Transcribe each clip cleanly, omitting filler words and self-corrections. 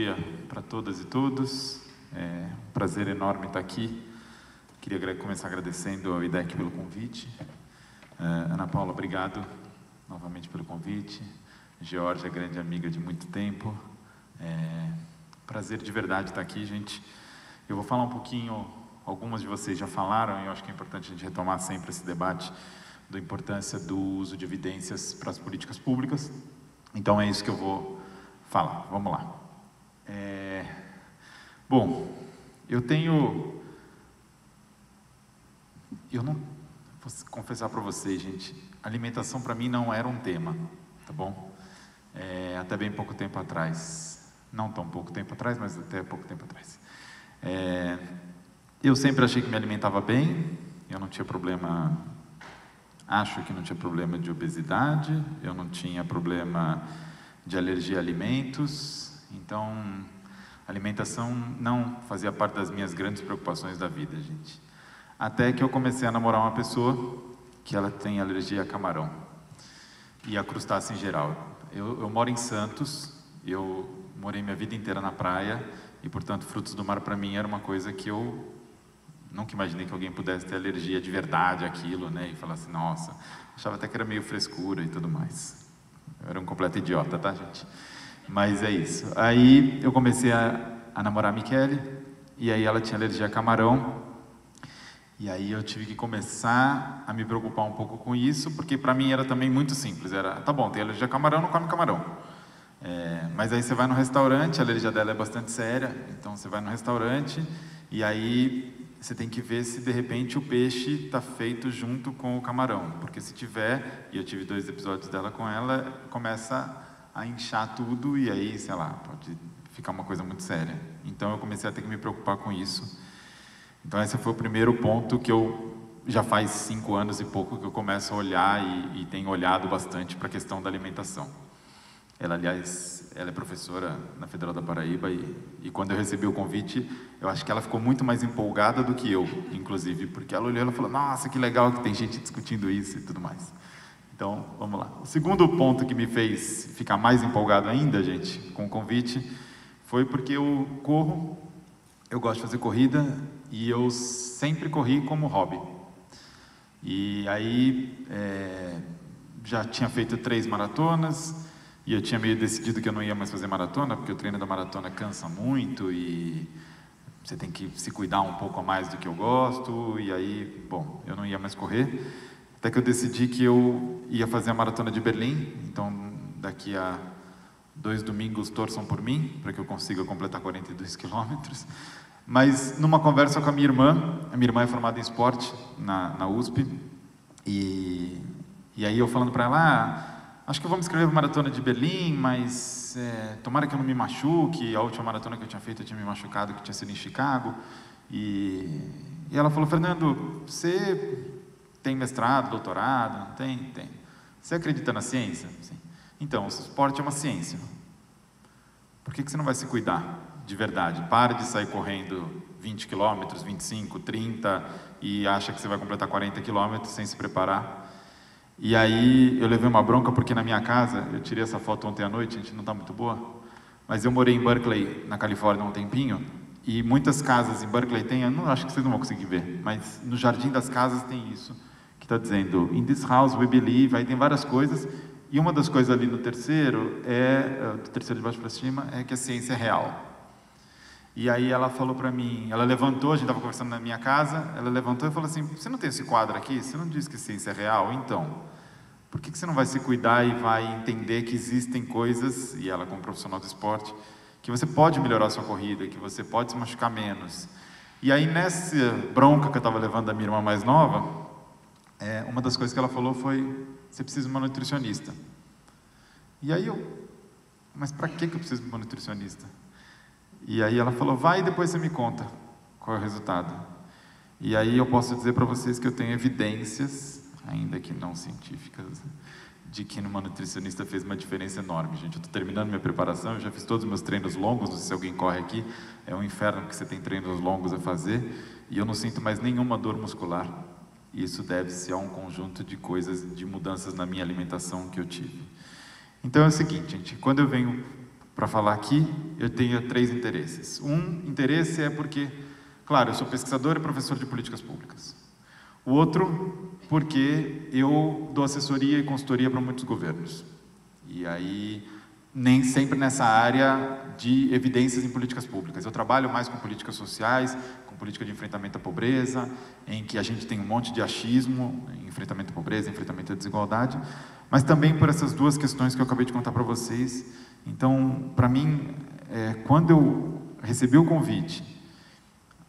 dia para todas e todos. É um prazer enorme estar aqui. Queria começar agradecendo ao IDEC pelo convite. Ana Paula, obrigado novamente pelo convite. Georgia, grande amiga de muito tempo. Prazer de verdade estar aqui, gente. Eu vou falar um pouquinho, algumas de vocês já falaram, e eu acho que é importante a gente retomar sempre esse debate da importância do uso de evidências para as políticas públicas. Então é isso que eu vou falar. Vamos lá. Bom, eu não vou confessar para vocês, gente, alimentação para mim não era um tema, tá bom? Até bem pouco tempo atrás, não tão pouco tempo atrás, mas até pouco tempo atrás. Eu sempre achei que me alimentava bem, eu não tinha problema, acho que não tinha problema de obesidade, eu não tinha problema de alergia a alimentos, então alimentação não fazia parte das minhas grandes preocupações da vida, gente. Até que eu comecei a namorar uma pessoa que ela tem alergia a camarão e a crustáceo em geral. Eu moro em Santos, eu morei minha vida inteira na praia e, portanto, frutos do mar para mim era uma coisa que eu nunca imaginei que alguém pudesse ter alergia de verdade àquilo, né? E falar assim, nossa, achava até que era meio frescura e tudo mais. Eu era um completo idiota, tá, gente? Mas é isso. Aí eu comecei a namorar a Michele, e aí ela tinha alergia a camarão, e aí eu tive que começar a me preocupar um pouco com isso, porque para mim era também muito simples, tá bom, tem alergia a camarão, não come camarão. Mas aí você vai no restaurante, a alergia dela é bastante séria, então você vai no restaurante, e aí você tem que ver se de repente o peixe está feito junto com o camarão, porque se tiver, e eu tive 2 episódios dela com ela, começa a inchar tudo e aí, sei lá, pode ficar uma coisa muito séria. Então eu comecei a ter que me preocupar com isso. Então esse foi o primeiro ponto que eu, já faz 5 anos e pouco que eu começo a olhar e tenho olhado bastante para a questão da alimentação. Ela, aliás, ela é professora na Federal da Paraíba e quando eu recebi o convite, eu acho que ela ficou muito mais empolgada do que eu, inclusive, porque ela olhou e falou, nossa, que legal que tem gente discutindo isso e tudo mais. Então, vamos lá. O segundo ponto que me fez ficar mais empolgado ainda, gente, com o convite, foi porque eu corro, eu gosto de fazer corrida e eu sempre corri como hobby. E aí, já tinha feito 3 maratonas e eu tinha meio decidido que eu não ia mais fazer maratona, porque o treino da maratona cansa muito e você tem que se cuidar um pouco a mais do que eu gosto, e aí, bom, eu não ia mais correr. Até que eu decidi que eu ia fazer a maratona de Berlim, então daqui a 2 domingos torçam por mim, para que eu consiga completar 42 quilômetros. Mas numa conversa com a minha irmã é formada em esporte na USP, e aí eu falando para ela, acho que eu vou me inscrever para a maratona de Berlim, mas tomara que eu não me machuque, a última maratona que eu tinha feito eu tinha me machucado, que tinha sido em Chicago, e ela falou, Fernando, você tem mestrado, doutorado? Não tem? Tem. Você acredita na ciência? Sim. Então, o esporte é uma ciência. Por que você não vai se cuidar de verdade? Para de sair correndo 20 quilômetros, 25, 30 e acha que você vai completar 40 quilômetros sem se preparar. E aí eu levei uma bronca porque na minha casa, eu tirei essa foto ontem à noite, a gente não está muito boa, mas eu morei em Berkeley, na Califórnia, há um tempinho, e muitas casas em Berkeley tem, eu não acho que vocês não vão conseguir ver, mas no jardim das casas tem isso, que está dizendo, in this house we believe, aí tem várias coisas, e uma das coisas ali no terceiro, do terceiro de baixo para cima, é que a ciência é real. E aí ela falou para mim, ela levantou, a gente estava conversando na minha casa, ela levantou e falou assim, você não tem esse quadro aqui? Você não diz que a ciência é real? Então, por que você não vai se cuidar e vai entender que existem coisas, e ela como profissional do esporte, que você pode melhorar a sua corrida, que você pode se machucar menos. E aí nessa bronca que eu estava levando da minha irmã mais nova, uma das coisas que ela falou foi, você precisa de uma nutricionista. E aí mas para que eu preciso de uma nutricionista? E aí ela falou, vai e depois você me conta qual é o resultado. E aí eu posso dizer para vocês que eu tenho evidências, ainda que não científicas, de que numa nutricionista fez uma diferença enorme, gente. Eu estou terminando minha preparação, eu já fiz todos os meus treinos longos, não sei se alguém corre aqui, é um inferno porque você tem treinos longos a fazer, e eu não sinto mais nenhuma dor muscular. E isso deve-se a um conjunto de coisas, de mudanças na minha alimentação que eu tive. Então é o seguinte, gente, quando eu venho para falar aqui, eu tenho 3 interesses. Um interesse é porque, claro, eu sou pesquisador e professor de políticas públicas. O outro, porque eu dou assessoria e consultoria para muitos governos. E aí, nem sempre nessa área de evidências em políticas públicas. Eu trabalho mais com políticas sociais, com política de enfrentamento à pobreza, em que a gente tem um monte de achismo, enfrentamento à pobreza, enfrentamento à desigualdade, mas também por essas 2 questões que eu acabei de contar para vocês. Então, para mim, quando eu recebi o convite,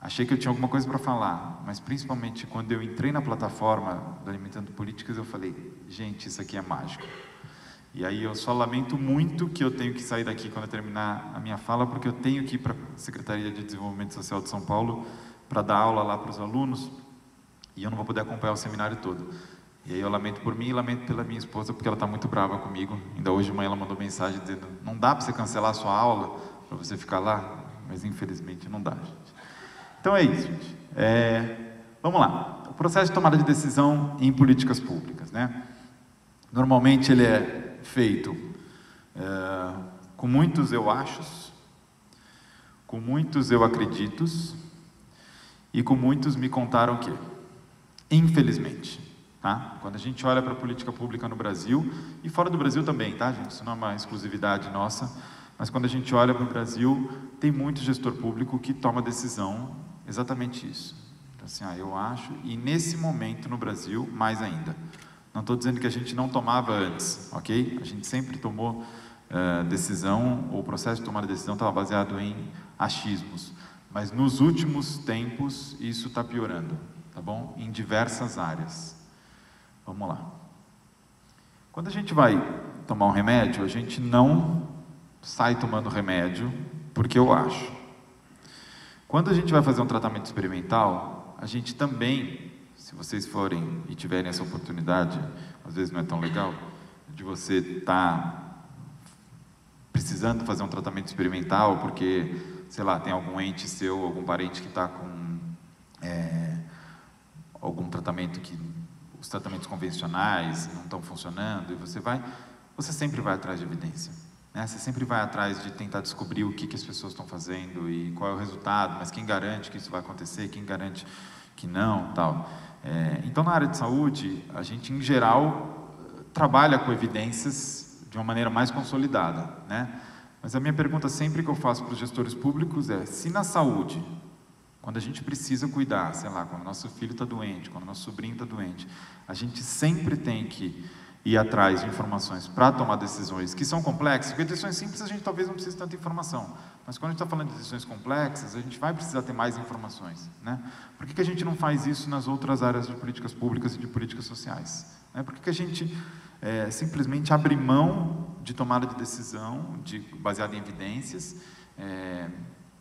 achei que eu tinha alguma coisa para falar, mas principalmente quando eu entrei na plataforma do Alimentando Políticas, eu falei, gente, isso aqui é mágico. E aí eu só lamento muito que eu tenho que sair daqui quando eu terminar a minha fala, porque eu tenho que ir para a Secretaria de Desenvolvimento Social de São Paulo para dar aula lá para os alunos, e eu não vou poder acompanhar o seminário todo. E aí eu lamento por mim e lamento pela minha esposa, porque ela está muito brava comigo. Ainda hoje de manhã ela mandou mensagem dizendo, não dá para você cancelar a sua aula, para você ficar lá? Mas infelizmente não dá, gente. Então é isso, gente. Vamos lá. O processo de tomada de decisão em políticas públicas, né? Normalmente ele é feito com muitos eu achos, com muitos eu acreditos e com muitos me contaram que, infelizmente, tá? Quando a gente olha para a política pública no Brasil, e fora do Brasil também, tá, gente? Isso não é uma exclusividade nossa, mas quando a gente olha para o Brasil, tem muito gestor público que toma decisão exatamente isso. Então, assim, eu acho, e nesse momento no Brasil, mais ainda. Não estou dizendo que a gente não tomava antes, ok? A gente sempre tomou decisão, ou o processo de tomar a decisão estava baseado em achismos. Mas nos últimos tempos, isso está piorando, tá bom? Em diversas áreas. Vamos lá. Quando a gente vai tomar um remédio, a gente não sai tomando remédio porque eu acho. Quando a gente vai fazer um tratamento experimental, a gente também... Se vocês forem e tiverem essa oportunidade, às vezes não é tão legal, de você estar precisando fazer um tratamento experimental, porque, sei lá, tem algum ente seu, algum parente que está com algum tratamento que os tratamentos convencionais não estão funcionando, e você sempre vai atrás de evidência, né? Você sempre vai atrás de tentar descobrir o que as pessoas estão fazendo e qual é o resultado, mas quem garante que isso vai acontecer, quem garante que não, tal. Então, na área de saúde, a gente, em geral, trabalha com evidências de uma maneira mais consolidada, né? Mas a minha pergunta sempre que eu faço para os gestores públicos é, se na saúde, quando a gente precisa cuidar, sei lá, quando nosso filho está doente, quando nosso sobrinho está doente, a gente sempre tem que ir atrás de informações para tomar decisões que são complexas, porque decisões simples a gente talvez não precise de tanta informação, mas quando a gente está falando de decisões complexas, a gente vai precisar ter mais informações, né? Por que a gente não faz isso nas outras áreas de políticas públicas e de políticas sociais? Por que a gente simplesmente abre mão de tomada de decisão baseada em evidências,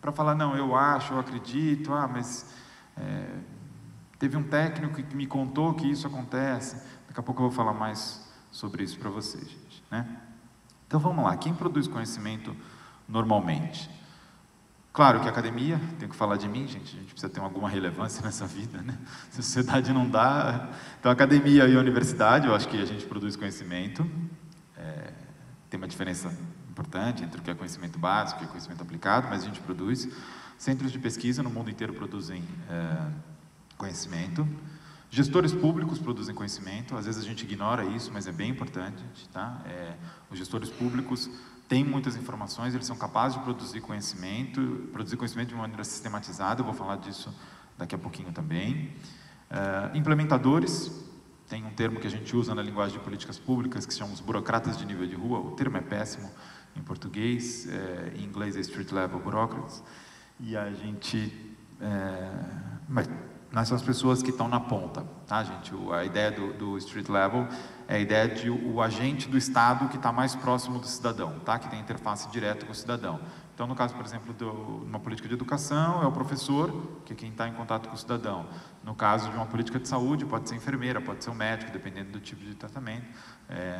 para falar, não, eu acho, eu acredito, mas teve um técnico que me contou que isso acontece. Daqui a pouco eu vou falar mais sobre isso para vocês, gente, né? Então vamos lá, quem produz conhecimento normalmente? Claro que a academia, tenho que falar de mim, gente, a gente precisa ter alguma relevância nessa vida, né? Se a sociedade não dá... Então a academia e a universidade, eu acho que a gente produz conhecimento, tem uma diferença importante entre o que é conhecimento básico e o que é conhecimento aplicado, mas a gente produz. Centros de pesquisa no mundo inteiro produzem conhecimento. Gestores públicos produzem conhecimento, às vezes a gente ignora isso, mas é bem importante, tá? Os gestores públicos têm muitas informações, eles são capazes de produzir conhecimento de uma maneira sistematizada, eu vou falar disso daqui a pouquinho também. Implementadores, tem um termo que a gente usa na linguagem de políticas públicas, que se chama os burocratas de nível de rua, o termo é péssimo em português, em inglês é street level bureaucrats, e a gente... Mas são as pessoas que estão na ponta, tá, gente? A ideia do street level é a ideia de o agente do Estado que está mais próximo do cidadão, tá? Que tem interface direta com o cidadão. Então, no caso, por exemplo, de uma política de educação, é o professor, que é quem está em contato com o cidadão. No caso de uma política de saúde, pode ser enfermeira, pode ser um médico, dependendo do tipo de tratamento.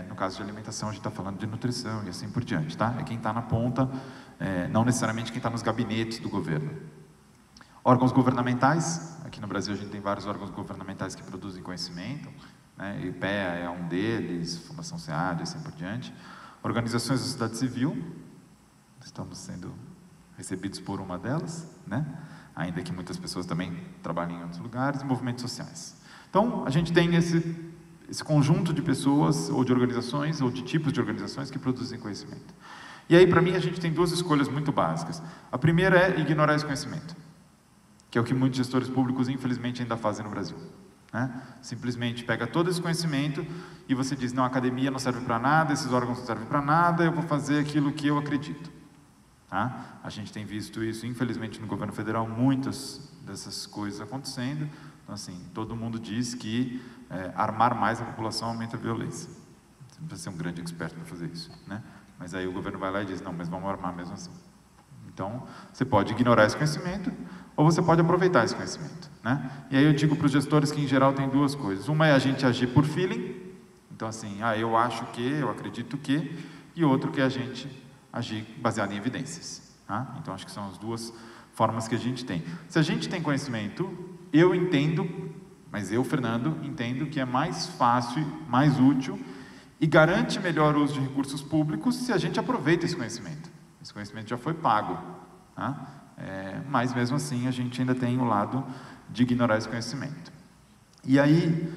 No caso de alimentação, a gente está falando de nutrição e assim por diante, tá? É quem está na ponta, não necessariamente quem está nos gabinetes do governo. Órgãos governamentais, aqui no Brasil a gente tem vários órgãos governamentais que produzem conhecimento, né? IPEA é um deles, Fundação SEAD e assim por diante. Organizações da sociedade civil, estamos sendo recebidos por uma delas, né? Ainda que muitas pessoas também trabalhem em outros lugares, movimentos sociais. Então, a gente tem esse conjunto de pessoas, ou de organizações, ou de tipos de organizações que produzem conhecimento. E aí, para mim, a gente tem duas escolhas muito básicas. A primeira é ignorar esse conhecimento, que é o que muitos gestores públicos, infelizmente, ainda fazem no Brasil, né? Simplesmente pega todo esse conhecimento e você diz, não, a academia não serve para nada, esses órgãos não servem para nada, eu vou fazer aquilo que eu acredito. Tá? A gente tem visto isso, infelizmente, no governo federal, muitas dessas coisas acontecendo. Então, assim, todo mundo diz que armar mais a população aumenta a violência. Você não precisa ser um grande expert para fazer isso, né? Mas aí o governo vai lá e diz, não, mas vamos armar mesmo assim. Então, você pode ignorar esse conhecimento, ou você pode aproveitar esse conhecimento, né? E aí eu digo para os gestores que, em geral, tem duas coisas. Uma é a gente agir por feeling, então, assim, eu acho que, eu acredito que, e outro que é a gente agir baseado em evidências, tá? Então, acho que são as duas formas que a gente tem. Se a gente tem conhecimento, eu entendo, mas eu, Fernando, entendo que é mais fácil, mais útil e garante melhor o uso de recursos públicos se a gente aproveita esse conhecimento. Esse conhecimento já foi pago, tá? Mas, mesmo assim, a gente ainda tem o lado de ignorar esse conhecimento. E aí,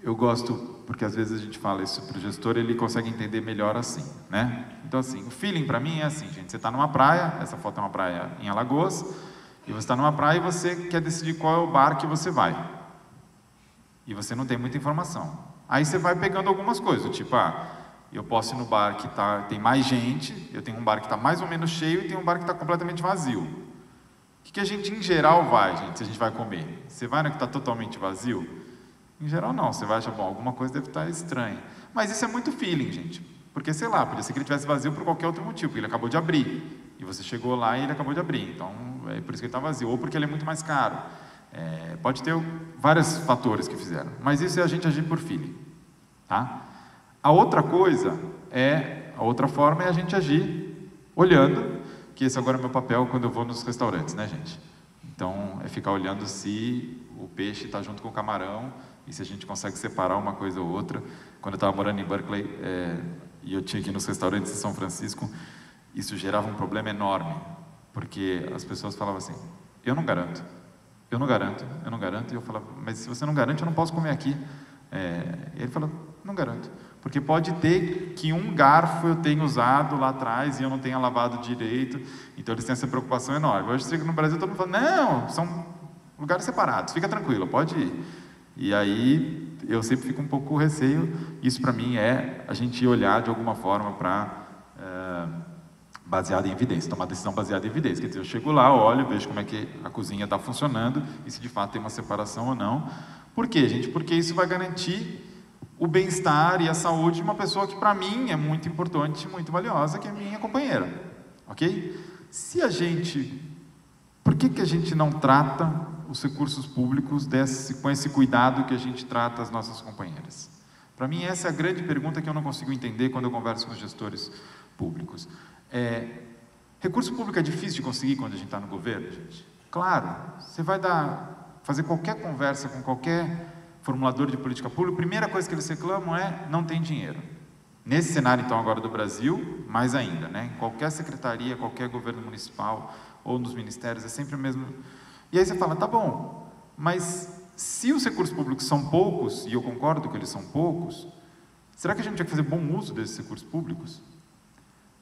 eu gosto, porque às vezes a gente fala isso para o gestor, ele consegue entender melhor assim, né? Então, assim, o feeling para mim é assim, gente, você está numa praia, essa foto é uma praia em Alagoas, e você está numa praia e você quer decidir qual é o bar que você vai. E você não tem muita informação. Aí você vai pegando algumas coisas, tipo, eu posso ir no bar que tem mais gente, eu tenho um bar que está mais ou menos cheio e tem um bar que está completamente vazio. O que a gente, em geral, vai, gente, se a gente vai comer? Você vai no que está totalmente vazio? Em geral, não. Você vai achar, bom, alguma coisa deve estar estranha. Mas isso é muito feeling, gente. Porque, sei lá, podia ser que ele estivesse vazio por qualquer outro motivo, porque ele acabou de abrir. E você chegou lá e ele acabou de abrir. Então, é por isso que ele está vazio. Ou porque ele é muito mais caro. Pode ter vários fatores que fizeram. Mas isso é a gente agir por feeling, tá? A outra coisa a outra forma é a gente agir olhando, que esse agora é o meu papel quando eu vou nos restaurantes, né, gente? Então, é ficar olhando se o peixe está junto com o camarão e se a gente consegue separar uma coisa ou outra. Quando eu estava morando em Berkeley e eu tinha que ir nos restaurantes em São Francisco, isso gerava um problema enorme, porque as pessoas falavam assim, eu não garanto, eu não garanto, eu não garanto, e eu falava, mas se você não garante, eu não posso comer aqui. E ele falou, não garanto, porque pode ter que um garfo eu tenha usado lá atrás e eu não tenha lavado direito, então eles têm essa preocupação enorme. Hoje chega no Brasil, todo mundo fala, não, são lugares separados, fica tranquilo, pode ir. E aí eu sempre fico um pouco com receio. Isso para mim é a gente olhar de alguma forma para baseado em evidência, tomar decisão baseada em evidência. Quer dizer, eu chego lá, olho, vejo como é que a cozinha está funcionando e se de fato tem uma separação ou não. Por quê, gente? Porque isso vai garantir o bem-estar e a saúde de uma pessoa que para mim é muito importante, muito valiosa, que é a minha companheira, ok? Por que a gente não trata os recursos públicos com esse cuidado que a gente trata as nossas companheiras? Para mim, essa é a grande pergunta que eu não consigo entender quando eu converso com os gestores públicos. Recurso público é difícil de conseguir quando a gente está no governo, gente? Claro, você vai fazer qualquer conversa com qualquer formulador de política pública, a primeira coisa que eles reclamam é não tem dinheiro. Nesse cenário, então, agora do Brasil, mais ainda, né? Em qualquer secretaria, qualquer governo municipal ou nos ministérios, é sempre o mesmo. E aí você fala, tá bom, mas se os recursos públicos são poucos, e eu concordo que eles são poucos, será que a gente tinha que fazer bom uso desses recursos públicos?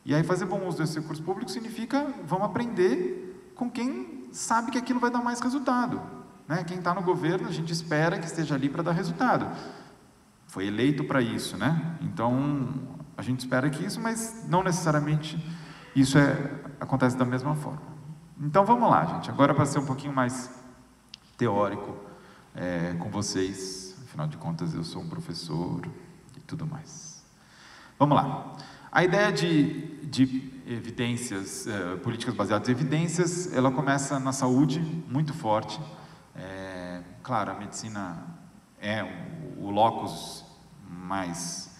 E aí fazer bom uso desses recursos públicos significa, vamos aprender com quem sabe que aquilo vai dar mais resultado, né? Quem está no governo, a gente espera que esteja ali para dar resultado. Foi eleito para isso, né? Então, a gente espera que isso, mas não necessariamente isso acontece da mesma forma. Então, vamos lá, gente. Agora, para ser um pouquinho mais teórico com vocês, afinal de contas, eu sou um professor e tudo mais. Vamos lá. A ideia de evidências, políticas baseadas em evidências, ela começa na saúde, muito forte. Claro, a medicina é o locus mais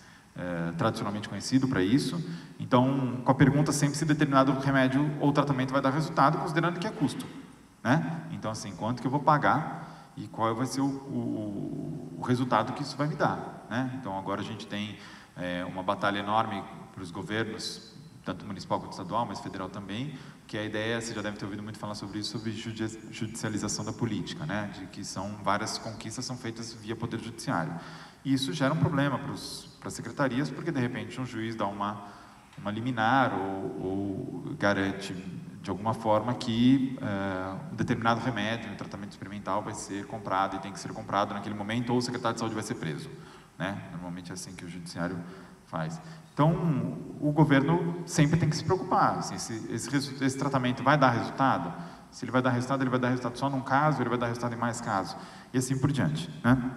tradicionalmente conhecido para isso. Então, com a pergunta sempre se determinado remédio ou tratamento vai dar resultado, considerando que é custo, né? Então, assim, quanto que eu vou pagar e qual vai ser o resultado que isso vai me dar, né? Então, agora a gente tem uma batalha enorme para os governos tanto municipal quanto estadual, mas federal também, que a ideia, você já deve ter ouvido muito falar sobre isso, sobre judicialização da política, né? De que são várias conquistas são feitas via poder judiciário. E isso gera um problema para as secretarias, porque de repente um juiz dá uma liminar ou garante de alguma forma que um determinado remédio, um tratamento experimental vai ser comprado e tem que ser comprado naquele momento, ou o secretário de saúde vai ser preso, né? Normalmente é assim que o judiciário faz. Então, o governo sempre tem que se preocupar, assim, esse tratamento vai dar resultado? Se ele vai dar resultado só num caso, ele vai dar resultado em mais casos, e assim por diante, né?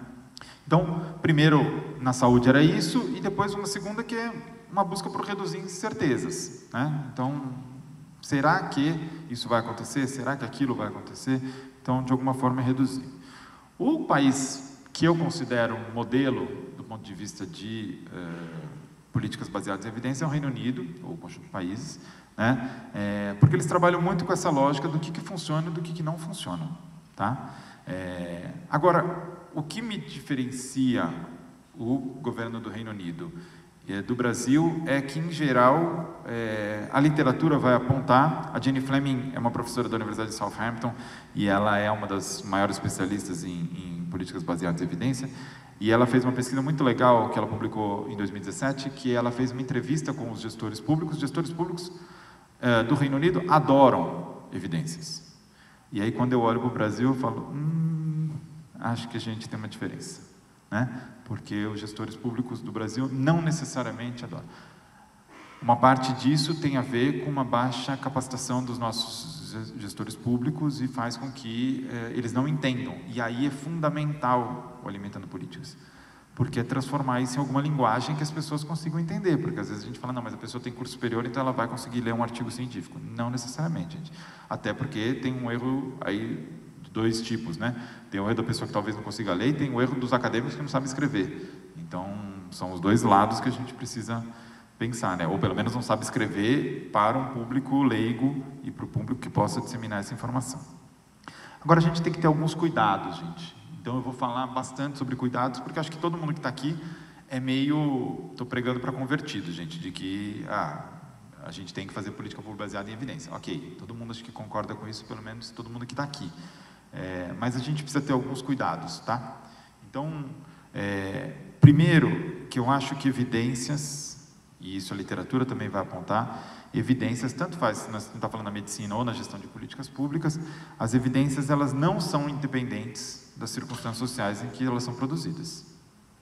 Então, primeiro, na saúde era isso, e depois uma segunda que é uma busca por reduzir incertezas, né? Então, será que isso vai acontecer? Será que aquilo vai acontecer? Então, de alguma forma, reduzir. O país que eu considero um modelo, do ponto de vista de políticas baseadas em evidência, é o Reino Unido, ou o conjunto de países, né? Porque eles trabalham muito com essa lógica do que funciona e do que não funciona, tá? Agora, o que me diferencia o governo do Reino Unido do Brasil é que, em geral, a literatura vai apontar. A Jenny Fleming é uma professora da Universidade de Southampton e ela é uma das maiores especialistas em políticas baseadas em evidência, e ela fez uma pesquisa muito legal que ela publicou em 2017, que ela fez uma entrevista com os gestores públicos. Os gestores públicos do Reino Unido adoram evidências. E aí, quando eu olho para o Brasil, eu falo, acho que a gente tem uma diferença, né? Porque os gestores públicos do Brasil não necessariamente adoram. Uma parte disso tem a ver com uma baixa capacitação dos nossos gestores públicos e faz com que eles não entendam. E aí é fundamental o Alimentando Políticas, porque é transformar isso em alguma linguagem que as pessoas consigam entender, porque às vezes a gente fala, não, mas a pessoa tem curso superior, então ela vai conseguir ler um artigo científico. Não necessariamente, gente. Até porque tem um erro aí de dois tipos, né? Tem o erro da pessoa que talvez não consiga ler e tem o erro dos acadêmicos que não sabem escrever. Então, são os dois lados que a gente precisa pensar, né? Ou pelo menos não sabe escrever para um público leigo e para o público que possa disseminar essa informação. Agora, a gente tem que ter alguns cuidados, gente. Então, eu vou falar bastante sobre cuidados, porque acho que todo mundo que está aqui é meio... Estou pregando para convertido, gente, de que a gente tem que fazer política pública baseada em evidência. Ok, todo mundo acho que concorda com isso, pelo menos todo mundo que está aqui. Mas a gente precisa ter alguns cuidados, tá? Então, primeiro, que eu acho que evidências, e isso a literatura também vai apontar, evidências, tanto faz se nós estamos falando na medicina ou na gestão de políticas públicas, as evidências, elas não são independentes das circunstâncias sociais em que elas são produzidas.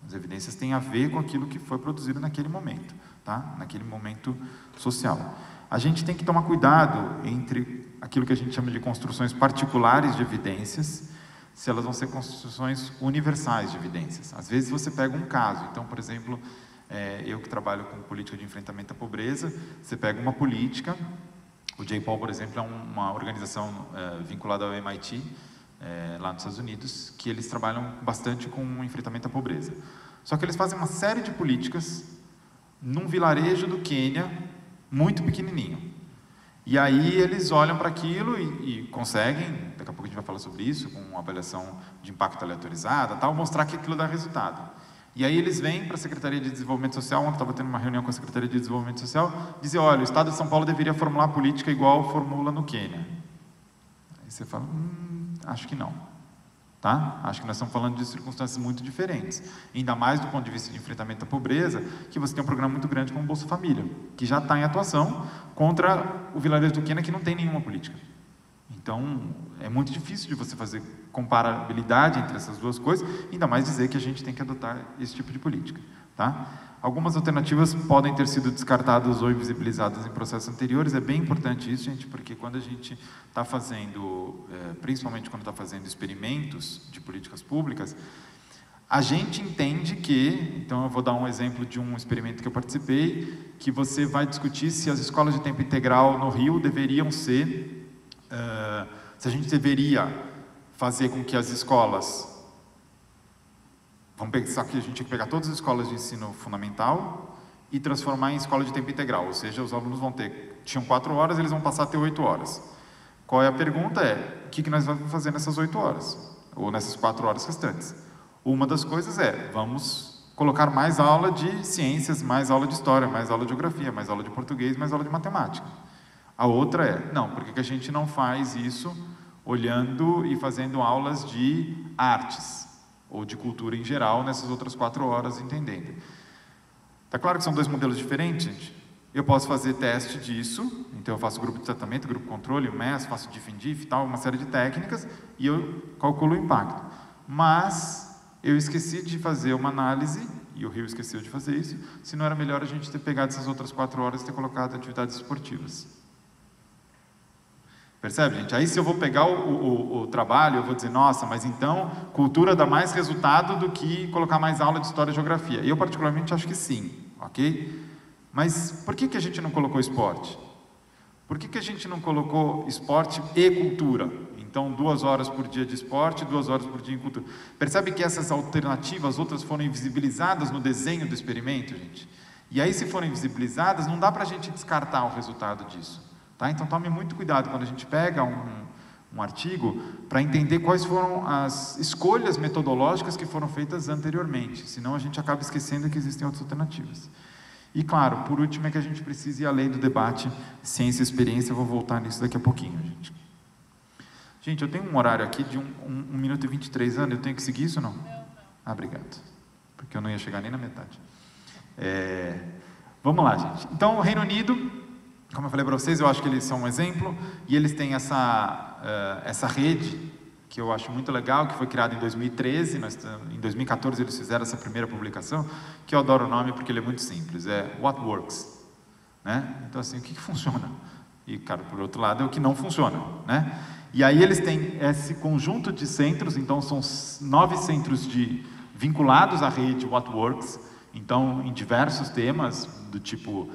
As evidências têm a ver com aquilo que foi produzido naquele momento, tá? Naquele momento social. A gente tem que tomar cuidado entre aquilo que a gente chama de construções particulares de evidências, se elas vão ser construções universais de evidências. Às vezes você pega um caso, então, por exemplo, eu que trabalho com política de enfrentamento à pobreza, você pega uma política, o J-PAL, por exemplo, é uma organização vinculada ao MIT, lá nos Estados Unidos, que eles trabalham bastante com o enfrentamento à pobreza. Só que eles fazem uma série de políticas num vilarejo do Quênia, muito pequenininho. E aí eles olham para aquilo e conseguem, daqui a pouco a gente vai falar sobre isso, com uma avaliação de impacto aleatorizada, tal, mostrar que aquilo dá resultado. E aí eles vêm para a Secretaria de Desenvolvimento Social, ontem estava tendo uma reunião com a Secretaria de Desenvolvimento Social, dizer, olha, o Estado de São Paulo deveria formular política igual formula no Quênia. Aí você fala, acho que não. Tá? Acho que nós estamos falando de circunstâncias muito diferentes. Ainda mais do ponto de vista de enfrentamento à pobreza, que você tem um programa muito grande como o Bolsa Família, que já está em atuação contra o vilarejo do Quênia, que não tem nenhuma política. Então, é muito difícil de você fazer comparabilidade entre essas duas coisas, ainda mais dizer que a gente tem que adotar esse tipo de política. Tá? Algumas alternativas podem ter sido descartadas ou invisibilizadas em processos anteriores. É bem importante isso, gente, porque quando a gente está fazendo, principalmente quando está fazendo experimentos de políticas públicas, a gente entende que, então eu vou dar um exemplo de um experimento que eu participei, que você vai discutir se as escolas de tempo integral no Rio deveriam ser, se a gente deveria fazer com que as escolas, vamos pensar que a gente tinha que pegar todas as escolas de ensino fundamental e transformar em escola de tempo integral, ou seja, os alunos tinham 4 horas, eles vão passar a ter 8 horas. Qual é a pergunta? O que nós vamos fazer nessas 8 horas? Ou nessas 4 horas restantes? Uma das coisas vamos colocar mais aula de ciências, mais aula de história, mais aula de geografia, mais aula de português, mais aula de matemática. A outra é, não, por que a gente não faz isso olhando e fazendo aulas de artes, ou de cultura em geral, nessas outras 4 horas, entendendo? Tá claro que são 2 modelos diferentes, gente? Eu posso fazer teste disso, então eu faço grupo de tratamento, grupo de controle, o MES, faço diff and diff, tal, uma série de técnicas, e eu calculo o impacto. Mas eu esqueci de fazer uma análise, e o Rio esqueceu de fazer isso, se não era melhor a gente ter pegado essas outras 4 horas e ter colocado atividades esportivas. Percebe, gente? Aí se eu vou pegar o trabalho, eu vou dizer, nossa, mas então cultura dá mais resultado do que colocar mais aula de história e geografia. Eu particularmente acho que sim, ok? Mas por que a gente não colocou esporte? Por que a gente não colocou esporte e cultura? Então 2 horas por dia de esporte, 2 horas por dia em cultura. Percebe que essas alternativas, outras foram invisibilizadas no desenho do experimento, gente? E aí se forem invisibilizadas, não dá para a gente descartar o resultado disso. Tá? Então tome muito cuidado quando a gente pega um artigo para entender quais foram as escolhas metodológicas que foram feitas anteriormente, senão a gente acaba esquecendo que existem outras alternativas. E claro, por último é que a gente precisa ir além do debate ciência e experiência, eu vou voltar nisso daqui a pouquinho, gente. Gente, eu tenho um horário aqui de 1 minuto e 23 anos, eu tenho que seguir isso ou não? Ah, obrigado, porque eu não ia chegar nem na metade. Vamos lá, gente. Então, o Reino Unido, como eu falei para vocês, eu acho que eles são um exemplo, e eles têm essa rede, que eu acho muito legal, que foi criada em 2013, em 2014 eles fizeram essa primeira publicação, que eu adoro o nome porque ele é muito simples, é What Works, né? Então assim, o que funciona? E, cara, por outro lado, é o que não funciona, né? E aí eles têm esse conjunto de centros, então são 9 centros vinculados à rede What Works, então em diversos temas, do tipo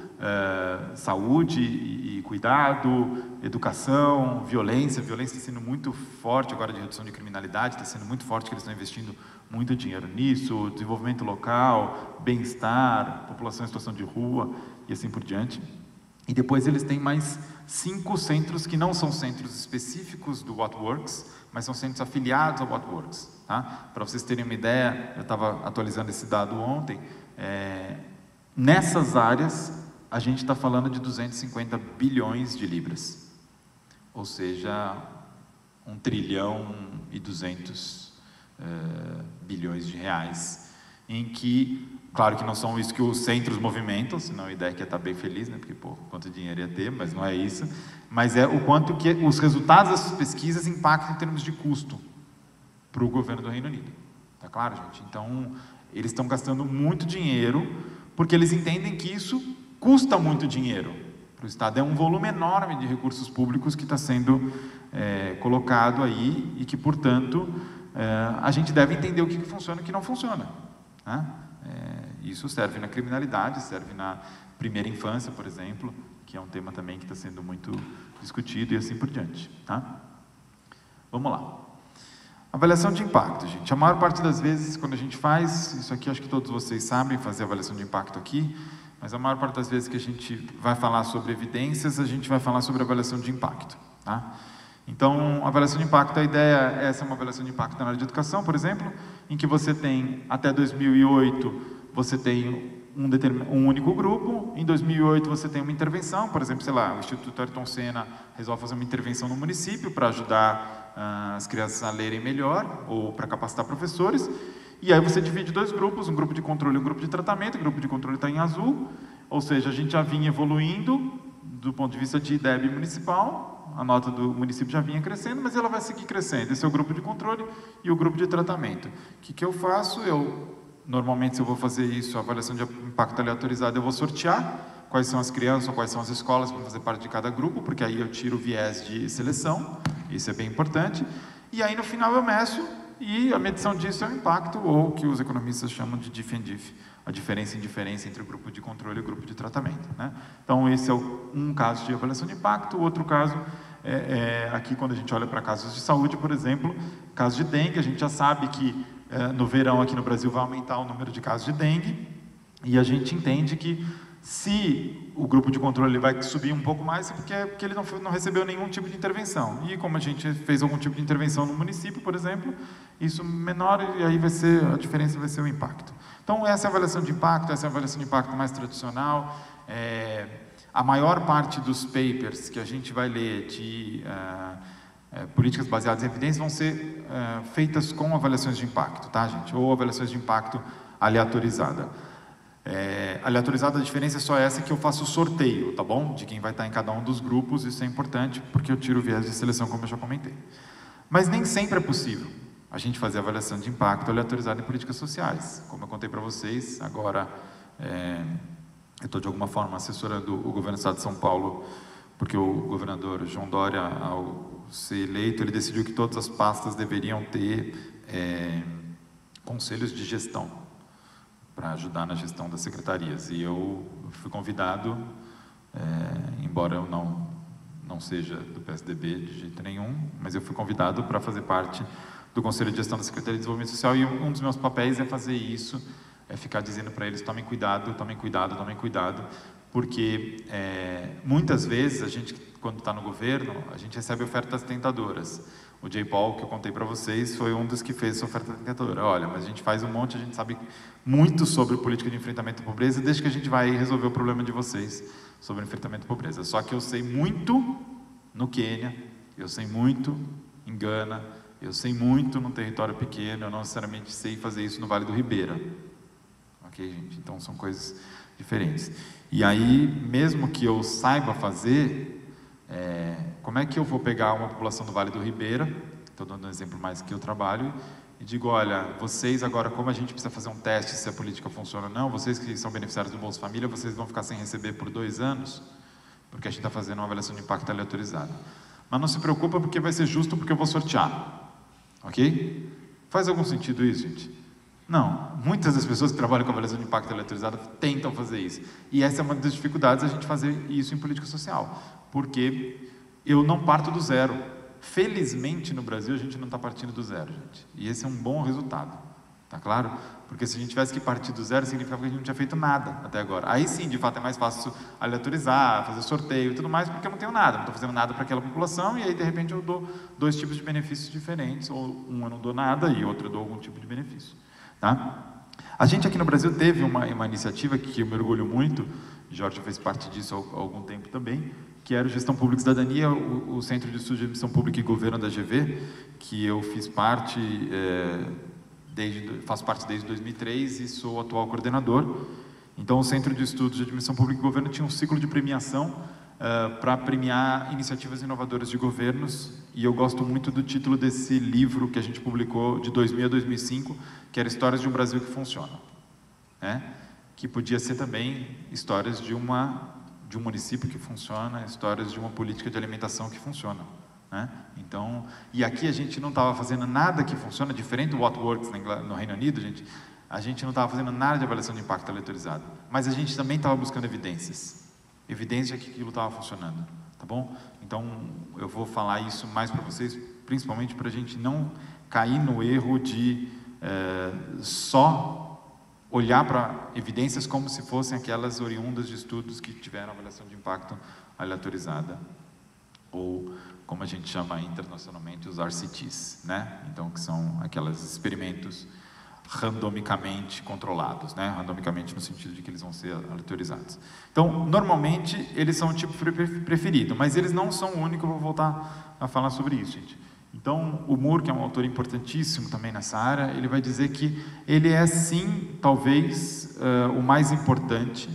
saúde e cuidado, educação, violência está sendo muito forte agora de redução de criminalidade, está sendo muito forte que eles estão investindo muito dinheiro nisso, desenvolvimento local, bem-estar, população em situação de rua e assim por diante. E depois eles têm mais 5 centros que não são centros específicos do What Works, mas são centros afiliados ao What Works. Tá? Para vocês terem uma ideia, eu estava atualizando esse dado ontem, nessas áreas a gente está falando de 250 bilhões de libras, ou seja, 1 trilhão e 200 bilhões de reais, em que, claro que não são isso que os centros movimentam, senão a ideia é que ia estar bem feliz, né? Porque, pô, quanto dinheiro ia ter, mas não é isso, mas é o quanto que os resultados dessas pesquisas impactam em termos de custo para o governo do Reino Unido, tá claro, gente? Então, eles estão gastando muito dinheiro, porque eles entendem que isso custa muito dinheiro para o Estado, é um volume enorme de recursos públicos que está sendo colocado aí, e que, portanto, a gente deve entender o que funciona e o que não funciona, né? Isso serve na criminalidade, serve na primeira infância, por exemplo, que é um tema também que está sendo muito discutido, e assim por diante, tá? Vamos lá. Avaliação de impacto, gente. A maior parte das vezes, quando a gente faz, isso aqui acho que todos vocês sabem fazer avaliação de impacto aqui, mas a maior parte das vezes que a gente vai falar sobre evidências, a gente vai falar sobre avaliação de impacto, tá? Então, avaliação de impacto, a ideia, essa é uma avaliação de impacto na área de educação, por exemplo, em que você tem, até 2008, você tem um único grupo, em 2008 você tem uma intervenção, por exemplo, sei lá, o Instituto Ayrton Senna resolve fazer uma intervenção no município para ajudar as crianças a lerem melhor, ou para capacitar professores, e aí você divide 2 grupos, um grupo de controle e um grupo de tratamento. O grupo de controle está em azul, ou seja, a gente já vinha evoluindo do ponto de vista de IDEB municipal, a nota do município já vinha crescendo, mas ela vai seguir crescendo. Esse é o grupo de controle e o grupo de tratamento. O que eu faço? Normalmente, se eu vou fazer isso, a avaliação de impacto aleatorizado, eu vou sortear quais são as crianças ou quais são as escolas para fazer parte de cada grupo, porque aí eu tiro o viés de seleção, isso é bem importante, e aí no final eu meço, e a medição disso é o impacto, ou o que os economistas chamam de diff and diff, a diferença em diferença entre o grupo de controle e o grupo de tratamento, né? Então esse é um caso de avaliação de impacto. O outro caso aqui, quando a gente olha para casos de saúde, por exemplo, caso de dengue, a gente já sabe que no verão aqui no Brasil vai aumentar o número de casos de dengue, e a gente entende que Se o grupo de controle vai subir um pouco mais, é porque ele não recebeu nenhum tipo de intervenção. E como a gente fez algum tipo de intervenção no município, por exemplo, isso menor, e aí a diferença vai ser o impacto. Então, essa é a avaliação de impacto, essa é a avaliação de impacto mais tradicional. A maior parte dos papers que a gente vai ler de políticas baseadas em evidências vão ser feitas com avaliações de impacto, tá, gente? Ou avaliações de impacto aleatorizada. Aleatorizada, a diferença é só essa, que eu faço o sorteio, tá bom? De quem vai estar em cada um dos grupos, isso é importante, porque eu tiro o viés de seleção, como eu já comentei. Mas nem sempre é possível a gente fazer avaliação de impacto aleatorizada em políticas sociais. Como eu contei para vocês, agora eu estou de alguma forma assessorando o governo do estado de São Paulo, porque o governador João Dória, ao ser eleito, ele decidiu que todas as pastas deveriam ter conselhos de gestão, para ajudar na gestão das secretarias. E eu fui convidado, embora eu não seja do PSDB de jeito nenhum, mas eu fui convidado para fazer parte do Conselho de Gestão da Secretaria de Desenvolvimento Social, e um dos meus papéis é fazer isso, é ficar dizendo para eles: tomem cuidado, tomem cuidado, tomem cuidado, porque muitas vezes a gente, quando está no governo, a gente recebe ofertas tentadoras. O J. Paul, que eu contei para vocês, foi um dos que fez essa oferta tentadora. Olha, mas a gente faz um monte, a gente sabe muito sobre política de enfrentamento à pobreza, desde que a gente vai resolver o problema de vocês sobre o enfrentamento à pobreza. Só que eu sei muito no Quênia, eu sei muito em Gana, eu sei muito num território pequeno, eu não necessariamente sei fazer isso no Vale do Ribeira. Ok, gente? Então são coisas diferentes. E aí, mesmo que eu saiba fazer, como é que eu vou pegar uma população do Vale do Ribeira, estou dando um exemplo mais que eu trabalho, e digo: olha, vocês agora, como a gente precisa fazer um teste se a política funciona ou não, vocês que são beneficiários do Bolsa Família, vocês vão ficar sem receber por 2 anos, porque a gente está fazendo uma avaliação de impacto aleatorizada. Mas não se preocupa, porque vai ser justo, porque eu vou sortear. Ok? Faz algum sentido isso, gente? Não. Muitas das pessoas que trabalham com avaliação de impacto aleatorizada tentam fazer isso. E essa é uma das dificuldades, a gente fazer isso em política social. Porque eu não parto do zero. Felizmente, no Brasil, a gente não está partindo do zero, gente. E esse é um bom resultado. Tá claro? Porque se a gente tivesse que partir do zero, significava que a gente não tinha feito nada até agora. Aí sim, de fato, é mais fácil aleatorizar, fazer sorteio e tudo mais, porque eu não tenho nada, não estou fazendo nada para aquela população, e aí, de repente, eu dou 2 tipos de benefícios diferentes, ou um eu não dou nada e outro eu dou algum tipo de benefício. Tá? A gente aqui no Brasil teve uma iniciativa que eu me orgulho muito, Jorge fez parte disso há algum tempo também, que era o Gestão Pública e Cidadania, o Centro de Estudos de Administração Pública e Governo da GV, que eu fiz parte, faço parte desde 2003 e sou o atual coordenador. Então, o Centro de Estudos de Administração Pública e Governo tinha um ciclo de premiação para premiar iniciativas inovadoras de governos, e eu gosto muito do título desse livro que a gente publicou de 2000 a 2005, que era Histórias de um Brasil que Funciona, que podia ser também histórias de um município que funciona, histórias de uma política de alimentação que funciona. Então, e aqui a gente não estava fazendo nada que funciona, diferente do What Works no Reino Unido, a gente não estava fazendo nada de avaliação de impacto aleatorizado, mas a gente também estava buscando evidência de que aquilo estava funcionando, tá bom? Então, eu vou falar isso mais para vocês, principalmente para a gente não cair no erro de só olhar para evidências como se fossem aquelas oriundas de estudos que tiveram avaliação de impacto aleatorizada, ou como a gente chama internacionalmente os RCTs, Então, que são aqueles experimentos randomicamente controlados, Randomicamente no sentido de que eles vão ser aleatorizados. Então, normalmente, eles são o tipo preferido, mas eles não são o único. Eu vou voltar a falar sobre isso, gente. Então, o Moore, que é um autor importantíssimo também nessa área, ele vai dizer que ele é, sim, talvez, o mais importante,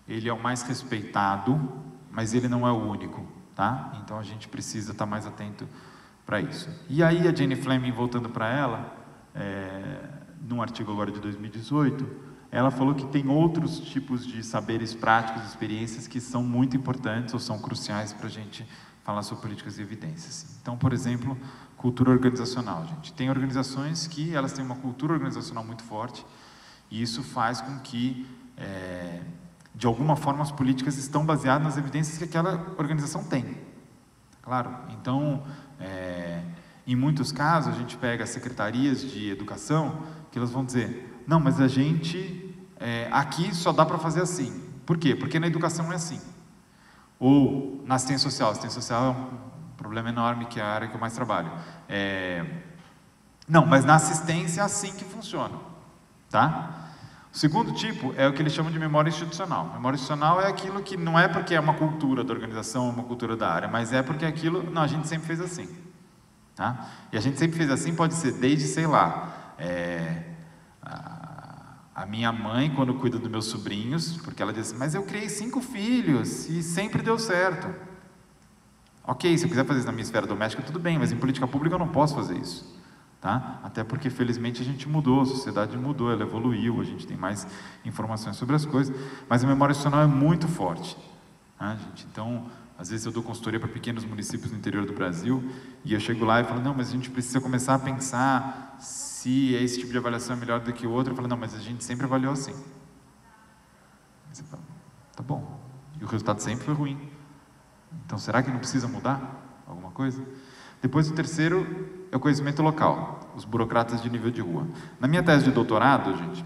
ele é o mais respeitado, mas ele não é o único, tá? Então, a gente precisa estar mais atento para isso. E aí, a Jane Fleming, voltando para ela, num artigo agora de 2018, ela falou que tem outros tipos de saberes práticos, experiências que são muito importantes ou são cruciais para a gente falar sobre políticas e evidências. Então, por exemplo, cultura organizacional, gente. Tem organizações que elas têm uma cultura organizacional muito forte, e isso faz com que, de alguma forma, as políticas estão baseadas nas evidências que aquela organização tem. Claro? Então, em muitos casos, a gente pega secretarias de educação, que elas vão dizer: não, mas a gente, aqui só dá para fazer assim. Por quê? Porque na educação é assim. Ou na assistência social. A assistência social é um problema enorme, que é a área que eu mais trabalho. Não, mas na assistência é assim que funciona. Tá? O segundo tipo é o que eles chamam de memória institucional. Memória institucional é aquilo que não é porque é uma cultura da organização, uma cultura da área, mas é porque aquilo, não, a gente sempre fez assim. Tá? E a gente sempre fez assim, pode ser desde, sei lá, a minha mãe, quando cuida dos meus sobrinhos, porque ela diz, mas eu criei 5 filhos e sempre deu certo. Ok, se eu quiser fazer isso na minha esfera doméstica, tudo bem, mas em política pública eu não posso fazer isso. Tá? Até porque, felizmente, a gente mudou, a sociedade mudou, ela evoluiu, a gente tem mais informações sobre as coisas, mas a memória institucional é muito forte. Tá, gente? Então, às vezes eu dou consultoria para pequenos municípios no interior do Brasil, e eu chego lá e falo, não, mas a gente precisa começar a pensar se esse tipo de avaliação é melhor do que o outro. Eu falo, não, mas a gente sempre avaliou assim. Você fala, tá bom. E o resultado sempre foi ruim. Então, será que não precisa mudar alguma coisa? Depois, o terceiro é o conhecimento local, os burocratas de nível de rua. Na minha tese de doutorado, gente,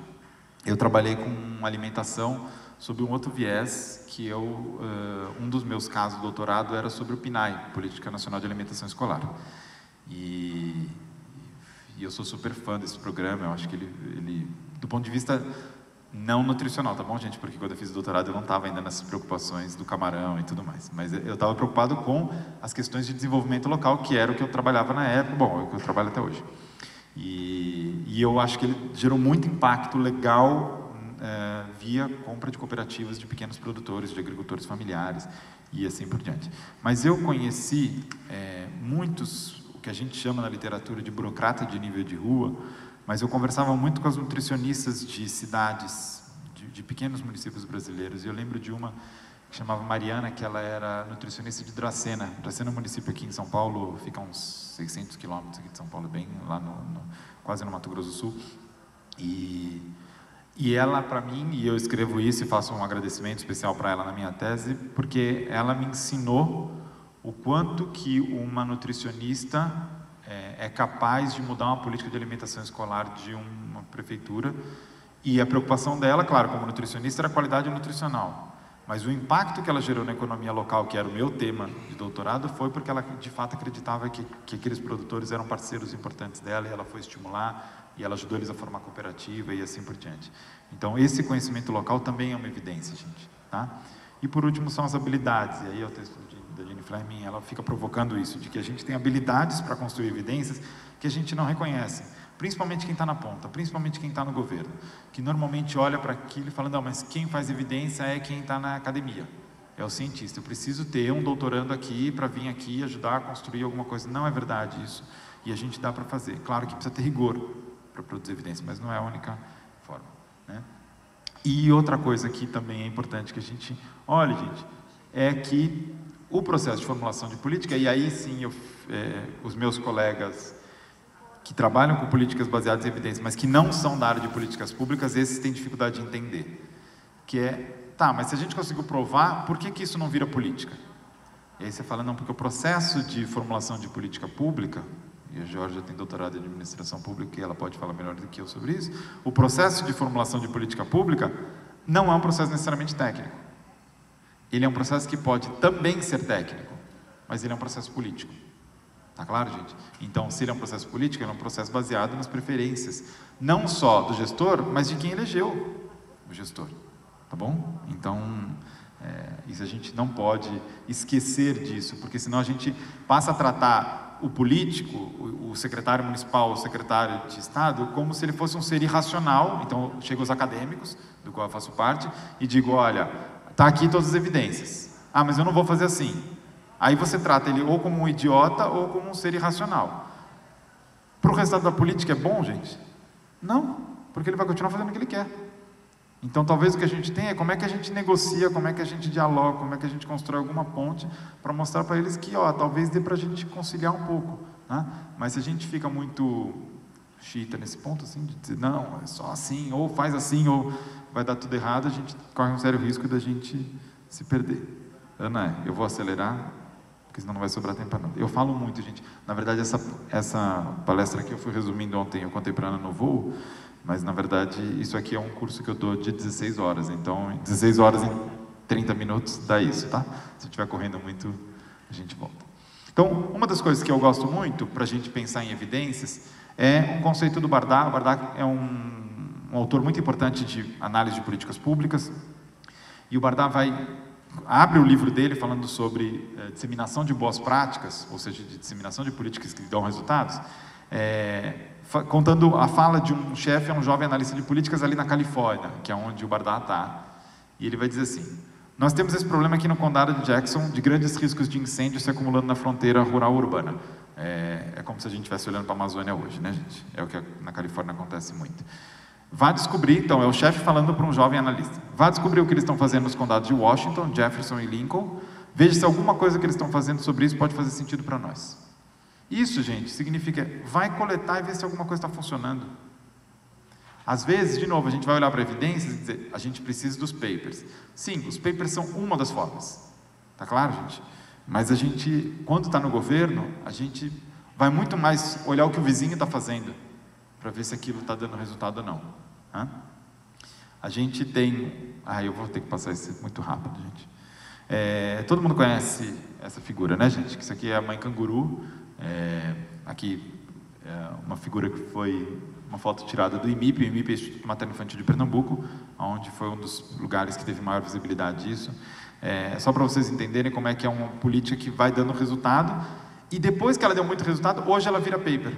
eu trabalhei com alimentação sob um outro viés, que um dos meus casos de doutorado era sobre o PNAE, Política Nacional de Alimentação Escolar. E eu sou super fã desse programa, eu acho que ele do ponto de vista não nutricional, tá bom, gente? Porque quando eu fiz o doutorado eu não estava ainda nessas preocupações do camarão e tudo mais. Mas eu estava preocupado com as questões de desenvolvimento local, que era o que eu trabalhava na época, bom, é o que eu trabalho até hoje. E eu acho que ele gerou muito impacto legal via compra de cooperativas de pequenos produtores, de agricultores familiares e assim por diante. Mas eu conheci muitos, o que a gente chama na literatura de burocrata de nível de rua, mas eu conversava muito com as nutricionistas de cidades, de pequenos municípios brasileiros, e eu lembro de uma que chamava Mariana, que ela era nutricionista de Dracena. Dracena é um município aqui em São Paulo, fica a uns 600 quilômetros aqui de São Paulo, bem lá quase no Mato Grosso do Sul. E ela, para mim, e eu escrevo isso e faço um agradecimento especial para ela na minha tese, porque ela me ensinou o quanto que uma nutricionista é capaz de mudar uma política de alimentação escolar de uma prefeitura. E a preocupação dela, claro, como nutricionista, era a qualidade nutricional. Mas o impacto que ela gerou na economia local, que era o meu tema de doutorado, foi porque ela, de fato, acreditava que aqueles produtores eram parceiros importantes dela, e ela foi estimular, e ela ajudou eles a formar cooperativa, e assim por diante. Então, esse conhecimento local também é uma evidência, gente. Tá? E, por último, são as habilidades. E aí, o texto da Jenny Fleming, ela fica provocando isso, de que a gente tem habilidades para construir evidências que a gente não reconhece. Principalmente quem está na ponta, principalmente quem está no governo, que normalmente olha para aquilo e fala, não, mas quem faz evidência é quem está na academia, é o cientista. Eu preciso ter um doutorando aqui para vir aqui ajudar a construir alguma coisa. Não é verdade isso, e a gente dá para fazer. Claro que precisa ter rigor para produzir evidência, mas não é a única forma, né? E outra coisa que também é importante que a gente olhe, gente, é que o processo de formulação de política, e aí sim os meus colegas que trabalham com políticas baseadas em evidências, mas que não são da área de políticas públicas, esses têm dificuldade de entender. Que tá, mas se a gente conseguiu provar, por que isso não vira política? E aí você fala, não, porque o processo de formulação de política pública, e a Georgia tem doutorado em administração pública e ela pode falar melhor do que eu sobre isso, o processo de formulação de política pública não é um processo necessariamente técnico. Ele é um processo que pode também ser técnico, mas ele é um processo político. Tá claro, gente? Então, se ele é um processo político, ele é um processo baseado nas preferências, não só do gestor, mas de quem elegeu o gestor. Tá bom? Então, isso a gente não pode esquecer disso, porque senão a gente passa a tratar o político, o secretário municipal, o secretário de Estado, como se ele fosse um ser irracional. Então, chegam os acadêmicos, do qual eu faço parte, e digo, olha, tá aqui todas as evidências. Ah, mas eu não vou fazer assim. Aí você trata ele ou como um idiota ou como um ser irracional. Para o resultado da política é bom, gente? Não, porque ele vai continuar fazendo o que ele quer. Então, talvez o que a gente tem é como é que a gente negocia, como é que a gente dialoga, como é que a gente constrói alguma ponte para mostrar para eles que, talvez dê para a gente conciliar um pouco. Né? Mas se a gente fica muito chita nesse ponto, assim, de dizer, não, é só assim, ou faz assim, ou vai dar tudo errado, a gente corre um sério risco da gente se perder. Ana, eu vou acelerar, porque porque senão não vai sobrar tempo para nada. Eu falo muito, gente. Na verdade, essa palestra aqui eu fui resumindo ontem, eu contei para a Ana no voo, mas na verdade isso aqui é um curso que eu dou de 16 horas, então 16 horas em 30 minutos dá isso, tá? Se eu estiver correndo muito, a gente volta. Então, uma das coisas que eu gosto muito para a gente pensar em evidências é um conceito do Bardach. O Bardach é um autor muito importante de análise de políticas públicas, e o Bardach abre o livro dele falando sobre disseminação de boas práticas, ou seja, de disseminação de políticas que dão resultados, contando a fala de um chefe, um jovem analista de políticas ali na Califórnia, que é onde o Bardach está. E ele vai dizer assim: nós temos esse problema aqui no condado de Jackson, de grandes riscos de incêndio se acumulando na fronteira rural-urbana. É como se a gente estivesse olhando para a Amazônia hoje, né, gente? É o que na Califórnia acontece muito. Vá descobrir, então, é o chefe falando para um jovem analista. Vá descobrir o que eles estão fazendo nos condados de Washington, Jefferson e Lincoln. Veja se alguma coisa que eles estão fazendo sobre isso pode fazer sentido para nós. Isso, gente, significa, vai coletar e ver se alguma coisa está funcionando. Às vezes, de novo, a gente vai olhar para evidências e dizer, a gente precisa dos papers. Sim, os papers são uma das formas. Tá claro, gente? Mas a gente, quando está no governo, a gente vai muito mais olhar o que o vizinho está fazendo, para ver se aquilo está dando resultado ou não. A gente tem... eu vou ter que passar isso muito rápido, gente. Todo mundo conhece essa figura, né, gente? Que isso aqui é a mãe canguru. Aqui é uma figura que foi uma foto tirada do IMIP. O IMIP é o Instituto Materno Infantil de Pernambuco, onde foi um dos lugares que teve maior visibilidade disso. Só para vocês entenderem como é que é uma política que vai dando resultado, e depois que ela deu muito resultado, hoje ela vira paper.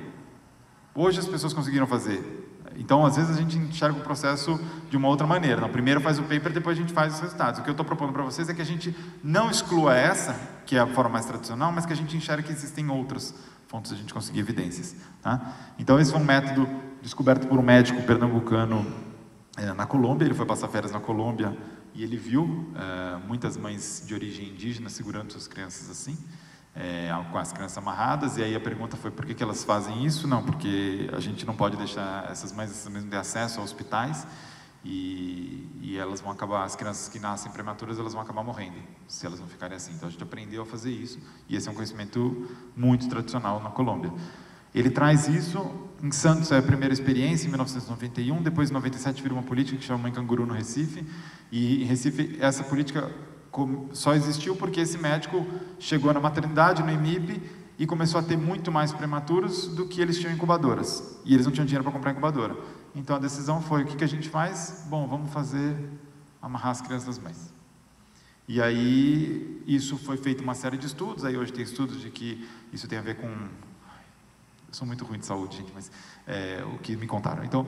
Hoje as pessoas conseguiram fazer. Então, às vezes, a gente enxerga o processo de uma outra maneira. Não, primeiro faz o paper, depois a gente faz os resultados. O que eu estou propondo para vocês é que a gente não exclua essa, que é a forma mais tradicional, mas que a gente enxergue que existem outras fontes de a gente conseguir evidências. Tá? Então, esse foi um método descoberto por um médico pernambucano na Colômbia. Ele foi passar férias na Colômbia e ele viu muitas mães de origem indígena segurando suas crianças assim, com as crianças amarradas, e aí a pergunta foi: por que elas fazem isso? Não, porque a gente não pode deixar essas mães mesmo ter acesso a hospitais, e elas vão acabar, as crianças que nascem prematuras, elas vão acabar morrendo, se elas não ficarem assim. Então a gente aprendeu a fazer isso, e esse é um conhecimento muito tradicional na Colômbia. Ele traz isso, em Santos é a primeira experiência, em 1991, depois em 97 vira uma política que chama Mãe Canguru no Recife, e em Recife essa política só existiu porque esse médico chegou na maternidade, no IMIP, e começou a ter muito mais prematuros do que eles tinham incubadoras. E eles não tinham dinheiro para comprar incubadora. Então a decisão foi: o que a gente faz? Bom, vamos amarrar as crianças das mães. E aí, isso foi feito uma série de estudos. Aí hoje tem estudos de que isso tem a ver com... Eu sou muito ruim de saúde, gente, mas o que me contaram. Então,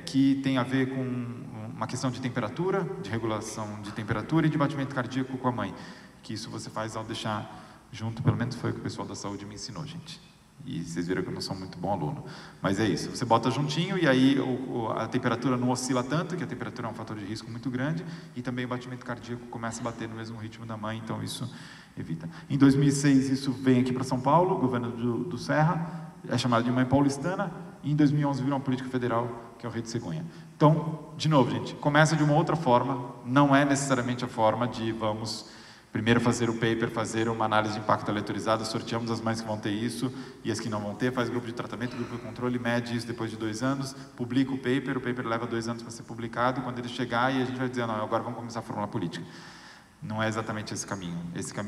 que tem a ver com uma questão de temperatura, de regulação de temperatura e de batimento cardíaco com a mãe. Que isso você faz ao deixar junto, pelo menos foi o que o pessoal da saúde me ensinou, gente. E vocês viram que eu não sou muito bom aluno. Mas é isso, você bota juntinho e aí a temperatura não oscila tanto, que a temperatura é um fator de risco muito grande, e também o batimento cardíaco começa a bater no mesmo ritmo da mãe, então isso evita. Em 2006 isso vem aqui para São Paulo, governo do Serra, é chamado de Mãe Paulistana, e em 2011 virou uma política federal, que é o Rede Cegonha. Então, de novo, gente, começa de uma outra forma, não é necessariamente a forma de vamos primeiro fazer o paper, fazer uma análise de impacto aleatorizada, sorteamos as mães que vão ter isso e as que não vão ter, faz grupo de tratamento, grupo de controle, mede isso depois de 2 anos, publica o paper leva 2 anos para ser publicado, e quando ele chegar, e a gente vai dizer: não, agora vamos começar a formular política. Não é exatamente esse caminho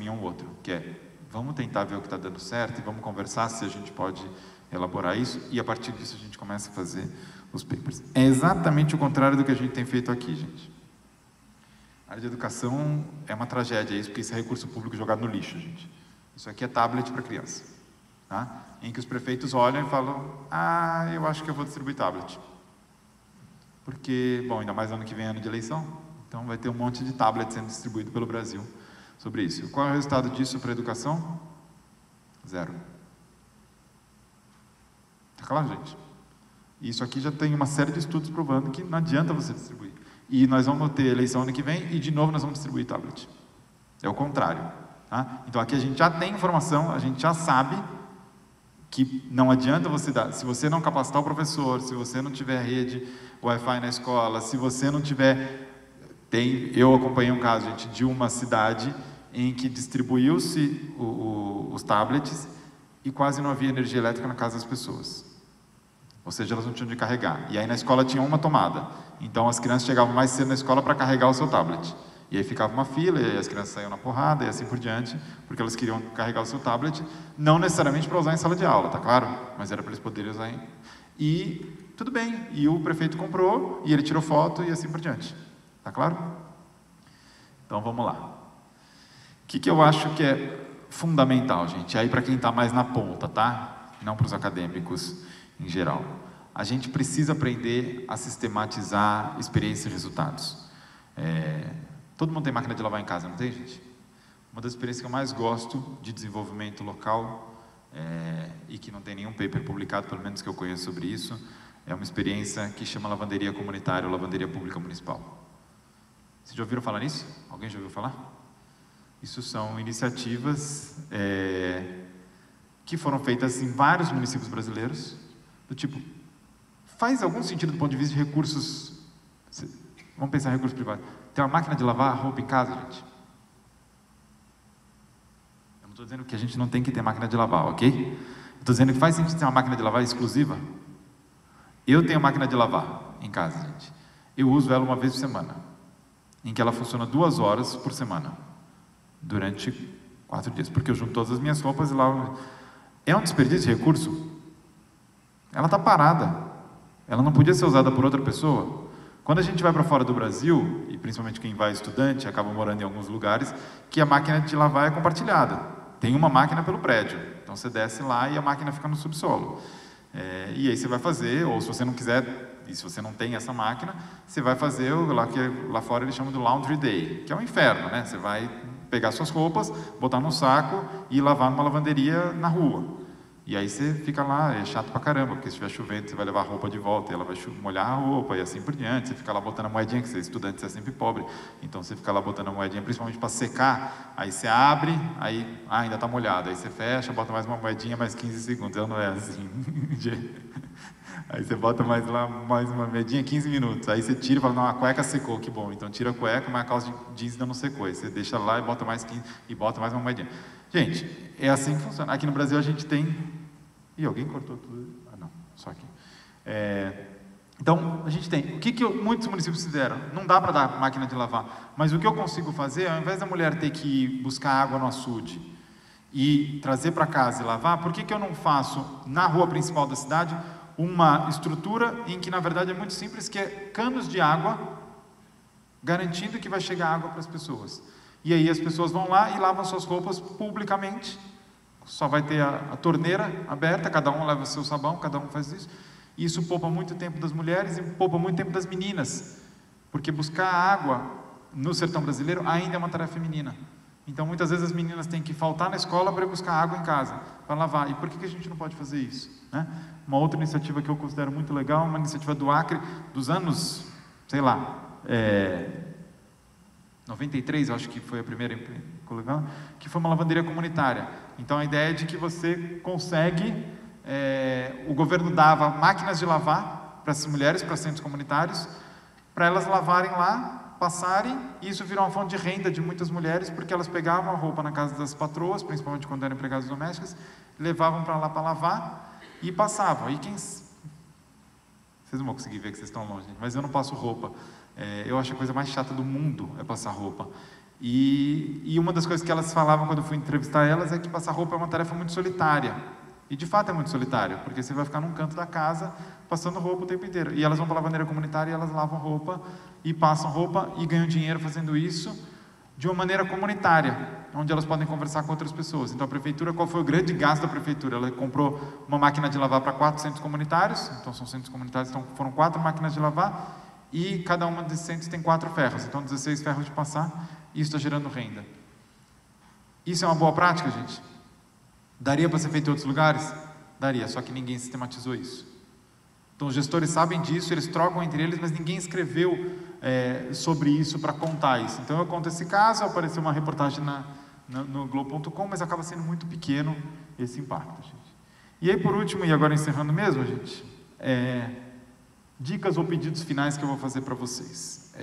é um outro, que é: vamos tentar ver o que está dando certo e vamos conversar se a gente pode elaborar isso, e a partir disso a gente começa a fazer os papers. É exatamente o contrário do que a gente tem feito aqui, gente. A área de educação é uma tragédia, isso, porque isso é recurso público jogado no lixo, gente. Isso aqui é tablet para criança, tá? Em que os prefeitos olham e falam: eu acho que eu vou distribuir tablet. Porque, bom, ainda mais ano que vem é ano de eleição, então vai ter um monte de tablet sendo distribuído pelo Brasil sobre isso. Qual é o resultado disso para a educação? 0. Tá claro, gente? Isso aqui já tem uma série de estudos provando que não adianta você distribuir. E nós vamos ter eleição ano que vem e de novo nós vamos distribuir tablet. É o contrário. Tá? Então aqui a gente já tem informação, a gente já sabe que não adianta você dar. Se você não capacitar o professor, se você não tiver rede Wi-Fi na escola, se você não tiver... Eu acompanhei um caso, gente, de uma cidade em que distribuiu-se os tablets e quase não havia energia elétrica na casa das pessoas. Ou seja, elas não tinham de carregar. E aí na escola tinha uma tomada. Então as crianças chegavam mais cedo na escola para carregar o seu tablet. E aí ficava uma fila, e aí as crianças saíam na porrada, e assim por diante, porque elas queriam carregar o seu tablet, não necessariamente para usar em sala de aula, tá claro? Mas era para eles poderem usar em... E tudo bem, e o prefeito comprou, e ele tirou foto, e assim por diante. Tá claro? Então vamos lá. O que eu acho que é fundamental, gente? Aí para quem está mais na ponta, tá? Não para os acadêmicos em geral. A gente precisa aprender a sistematizar experiências e resultados. Todo mundo tem máquina de lavar em casa, não tem, gente? Uma das experiências que eu mais gosto de desenvolvimento local, e que não tem nenhum paper publicado, pelo menos que eu conheço sobre isso, é uma experiência que chama lavanderia comunitária ou lavanderia pública municipal. Vocês já ouviram falar nisso? Alguém já ouviu falar? Isso são iniciativas que foram feitas em vários municípios brasileiros, do tipo, faz algum sentido do ponto de vista de recursos, vamos pensar em recursos privados. Tem uma máquina de lavar roupa em casa, gente? Eu não estou dizendo que a gente não tem que ter máquina de lavar, ok? Estou dizendo que faz sentido ter uma máquina de lavar exclusiva. Eu tenho máquina de lavar em casa, gente. Eu uso ela uma vez por semana, em que ela funciona 2 horas por semana, durante 4 dias, porque eu junto todas as minhas roupas e lavo. É um desperdício de recurso? Ela está parada. Ela não podia ser usada por outra pessoa? Quando a gente vai para fora do Brasil, e principalmente quem vai estudante, acaba morando em alguns lugares, que a máquina de lavar é compartilhada. Tem uma máquina pelo prédio. Então você desce lá e a máquina fica no subsolo. E aí você vai fazer, ou se você não quiser, e se você não tem essa máquina, você vai fazer, lá fora eles chamam de laundry day, que é um inferno, né? Você vai pegar suas roupas, botar num saco e lavar numa lavanderia na rua. E aí você fica lá, é chato pra caramba, porque se estiver chovendo, você vai levar a roupa de volta, e ela vai molhar a roupa, e assim por diante. Você fica lá botando a moedinha, que você é estudante, você é sempre pobre, então você fica lá botando a moedinha, principalmente para secar, aí você abre, aí ainda está molhado, aí você fecha, bota mais uma moedinha, mais 15 segundos, não é assim. Aí você bota mais uma moedinha, 15 minutos, aí você tira e fala, não, a cueca secou, que bom, então tira a cueca, mas a calça de jeans ainda não secou, aí você deixa lá e bota mais 15, e bota mais uma moedinha. Gente, é assim que funciona. Aqui no Brasil a gente tem... Ih, alguém cortou tudo? Ah, não, só aqui. Então, a gente tem... O que muitos municípios fizeram? Não dá para dar máquina de lavar, mas o que eu consigo fazer, ao invés da mulher ter que ir buscar água no açude e trazer para casa e lavar, por que eu não faço, na rua principal da cidade, uma estrutura em que, na verdade, é muito simples, que é canos de água, garantindo que vai chegar água para as pessoas. E aí as pessoas vão lá e lavam suas roupas publicamente, só vai ter a torneira aberta, cada um leva seu sabão, cada um faz isso. E isso poupa muito tempo das mulheres e poupa muito tempo das meninas, porque buscar água no sertão brasileiro ainda é uma tarefa feminina. Então muitas vezes as meninas têm que faltar na escola para ir buscar água em casa, para lavar. E por que a gente não pode fazer isso, né? Uma outra iniciativa que eu considero muito legal, uma iniciativa do Acre, dos anos, sei lá, 93, eu acho que foi a primeira, que foi uma lavanderia comunitária. Então a ideia é de que você consegue, o governo dava máquinas de lavar para essas mulheres, para centros comunitários, para elas lavarem lá, passarem, e isso virou uma fonte de renda de muitas mulheres, porque elas pegavam a roupa na casa das patroas, principalmente quando eram empregadas domésticas, levavam para lá para lavar e passavam. E vocês não vão conseguir ver que vocês estão longe, mas eu não passo roupa. Eu acho a coisa mais chata do mundo é passar roupa. E uma das coisas que elas falavam quando eu fui entrevistar elas é que passar roupa é uma tarefa muito solitária. E de fato é muito solitária, porque você vai ficar num canto da casa passando roupa o tempo inteiro. E elas vão para a lavanderia comunitária e elas lavam roupa e passam roupa e ganham dinheiro fazendo isso de uma maneira comunitária, onde elas podem conversar com outras pessoas. Então a prefeitura, qual foi o grande gasto da prefeitura? Ela comprou uma máquina de lavar para 4 centros comunitários, então são centros comunitários, então foram 4 máquinas de lavar, e cada uma desses centros tem 4 ferros, então 16 ferros de passar, e isso está gerando renda. Isso é uma boa prática, gente? Daria para ser feito em outros lugares? Daria, só que ninguém sistematizou isso. Então os gestores sabem disso, eles trocam entre eles, mas ninguém escreveu sobre isso para contar isso. Então eu conto esse caso, apareceu uma reportagem no Globo.com, mas acaba sendo muito pequeno esse impacto, gente. E aí por último, e agora encerrando mesmo, gente, dicas ou pedidos finais que eu vou fazer para vocês.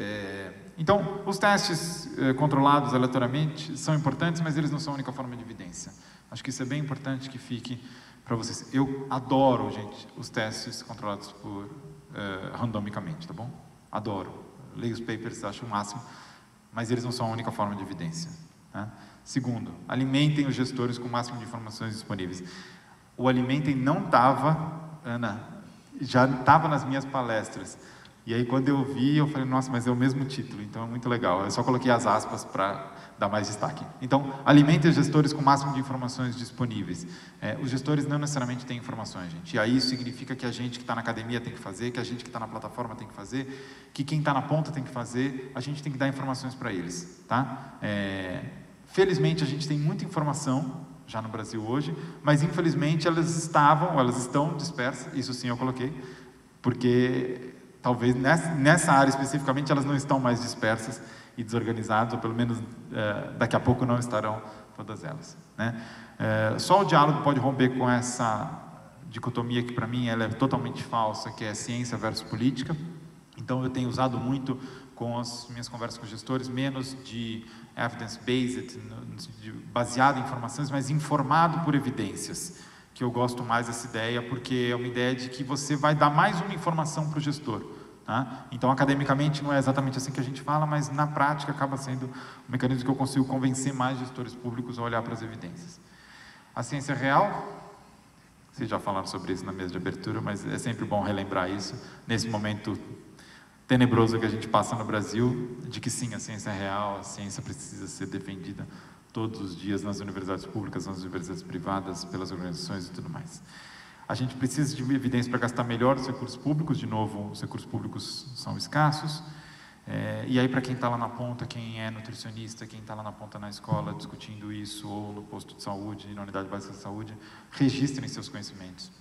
Então, os testes controlados aleatoriamente são importantes, mas eles não são a única forma de evidência. Acho que isso é bem importante que fique para vocês. Eu adoro, gente, os testes controlados por randomicamente, tá bom? Adoro. Leio os papers, acho o máximo, mas eles não são a única forma de evidência. Tá? Segundo, alimentem os gestores com o máximo de informações disponíveis. O alimentem não estava, Ana, já estava nas minhas palestras. E aí, quando eu vi, eu falei, nossa, mas é o mesmo título, então é muito legal. Eu só coloquei as aspas para dar mais destaque. Então, alimentem os gestores com o máximo de informações disponíveis. Os gestores não necessariamente têm informações, gente. E aí isso significa que a gente que está na academia tem que fazer, que a gente que está na plataforma tem que fazer, que quem está na ponta tem que fazer, a gente tem que dar informações para eles, tá? Felizmente, a gente tem muita informação já no Brasil hoje, mas infelizmente elas estão dispersas, isso sim eu coloquei, porque talvez nessa área especificamente elas não estão mais dispersas e desorganizadas, ou pelo menos daqui a pouco não estarão todas elas, né? Só o diálogo pode romper com essa dicotomia que para mim ela é totalmente falsa, que é ciência versus política. Então eu tenho usado muito com as minhas conversas com gestores, menos de evidence-based, baseado em informações, mas informado por evidências, que eu gosto mais dessa ideia, porque é uma ideia de que você vai dar mais uma informação para o gestor. Tá? Então, academicamente, não é exatamente assim que a gente fala, mas na prática acaba sendo um mecanismo que eu consigo convencer mais gestores públicos a olhar para as evidências. A ciência real, vocês já falaram sobre isso na mesa de abertura, mas é sempre bom relembrar isso, nesse momento tenebroso que a gente passa no Brasil, de que sim, a ciência é real, a ciência precisa ser defendida todos os dias nas universidades públicas, nas universidades privadas, pelas organizações e tudo mais. A gente precisa de evidência para gastar melhor os recursos públicos, de novo, os recursos públicos são escassos, e aí para quem está lá na ponta, quem é nutricionista, quem está lá na ponta na escola discutindo isso, ou no posto de saúde, na unidade básica de saúde, registrem seus conhecimentos,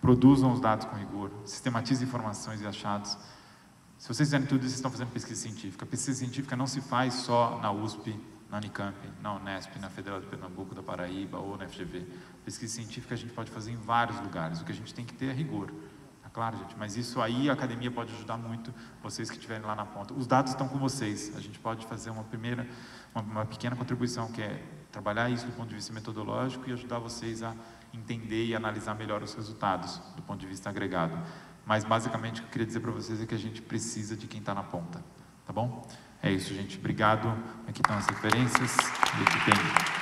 produzam os dados com rigor, sistematizem informações e achados. Se vocês fizerem tudo isso, vocês estão fazendo pesquisa científica. Pesquisa científica não se faz só na USP, na Unicamp, na Unesp, na Federal de Pernambuco, da Paraíba ou na FGV. Pesquisa científica a gente pode fazer em vários lugares. O que a gente tem que ter é rigor. Tá claro, gente? Mas isso aí a academia pode ajudar muito, vocês que estiverem lá na ponta. Os dados estão com vocês. A gente pode fazer uma pequena contribuição, que é trabalhar isso do ponto de vista metodológico e ajudar vocês a entender e analisar melhor os resultados do ponto de vista agregado. Mas, basicamente, o que eu queria dizer para vocês é que a gente precisa de quem está na ponta, tá bom? É isso, gente. Obrigado. Aqui estão as referências e aqui tem